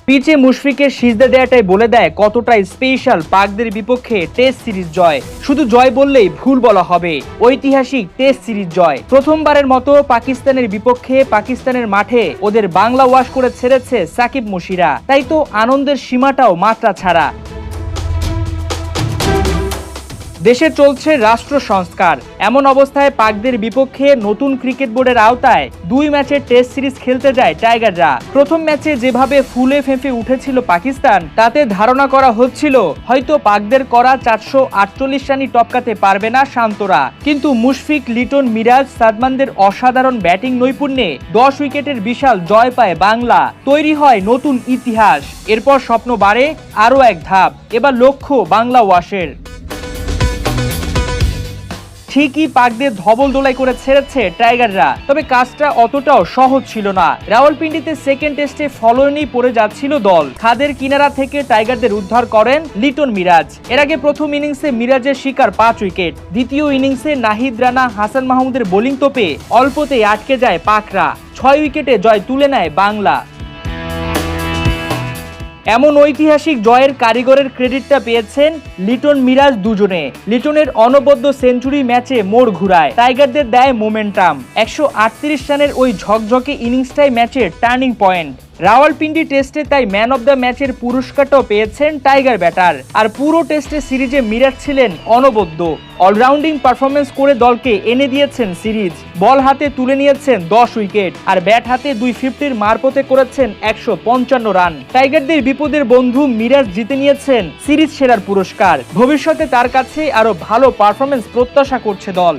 পিচে মুশফিকের সিজদা দেয়াটাই বলে দেয় কতটা স্পেশাল পাকদের বিপক্ষে টেস্ট সিরিজ জয়। শুধু জয় বললেই ভুল বলা হবে, ঐতিহাসিক টেস্ট সিরিজ জয়। প্রথমবারের মতো পাকিস্তানের বিপক্ষে পাকিস্তানের মাঠে ওদের বাংলা ওয়াশ করে ছেড়েছে সাকিব মুশিরা, তাই তো আনন্দের সীমাটাও মাত্রা ছাড়া। দেশে চলছে রাষ্ট্র সংস্কার, এমন অবস্থায় পাকদের বিপক্ষে নতুন ক্রিকেট বোর্ডের আওতায় 2 ম্যাচের টেস্ট সিরিজ খেলতে যায় টাইগাররা। প্রথম ম্যাচে যেভাবে ফুলে ফেঁপে উঠেছিল পাকিস্তান, তাতে ধারণা করা হচ্ছিল হয়তো পাকদের করা 448 রানই টপকাতে পারবে না শান্তরা। কিন্তু মুশফিক, লিটন, মিরাজ, সাদমানদের অসাধারণ ব্যাটিং নৈপুণ্যে 10 উইকেটের বিশাল জয় পায় বাংলা। তৈরি হয় নতুন ইতিহাস। এরপর স্বপ্ন বাড়ে আরও এক ধাপ, এবার লক্ষ্য বাংলা ওয়াশের। ঠিকই পাকদের ধবল দোলাই করে ছেড়েছে টাইগাররা, তবে কাজটা অতটাও সহজ ছিল না। রাওয়ালপিন্ডিতে সেকেন্ড টেস্টে ফলোয়নেই পড়ে যাচ্ছিল দল। খাদের কিনারা থেকে টাইগারদের উদ্ধার করেন লিটন, মিরাজ। এর আগে প্রথম ইনিংসে মিরাজের শিকার 5 উইকেট। দ্বিতীয় ইনিংসে নাহিদ রানা, হাসান মাহমুদের বোলিং তোপে অল্পতেই আটকে যায় পাকরা। 6 উইকেটে জয় তুলে নেয় বাংলা। এমন ঐতিহাসিক জয়ের কারিগরের ক্রেডিটটা পেয়েছেন লিটন, মিরাজ দুজনে। লিটনের অনবদ্য সেঞ্চুরি ম্যাচে মোড় ঘুরায়, টাইগারদের দেয় মোমেন্টাম। 138 রানের ওই ঝকঝকে ইনিংসটাই ম্যাচের টার্নিং পয়েন্ট। রাওয়ালপিন্ডি টেস্টে তাই ম্যান অব দ্য ম্যাচের পুরস্কারটাও পেয়েছেন টাইগার ব্যাটার। আর পুরো টেস্টে সিরিজে মিরাজ ছিলেন অনবদ্য। অলরাউন্ডিং পারফরমেন্স করে দলকে এনে দিয়েছেন সিরিজ। বল হাতে তুলে নিয়েছেন 10 উইকেট, আর ব্যাট হাতে 250-র মারপথে করেছেন 155 রান। টাইগারদের বিপদের বন্ধু মিরাজ জিতে নিয়েছেন সিরিজ সেরার পুরস্কার। ভবিষ্যতে তার কাছে আরো ভালো পারফরমেন্স প্রত্যাশা করছে দল।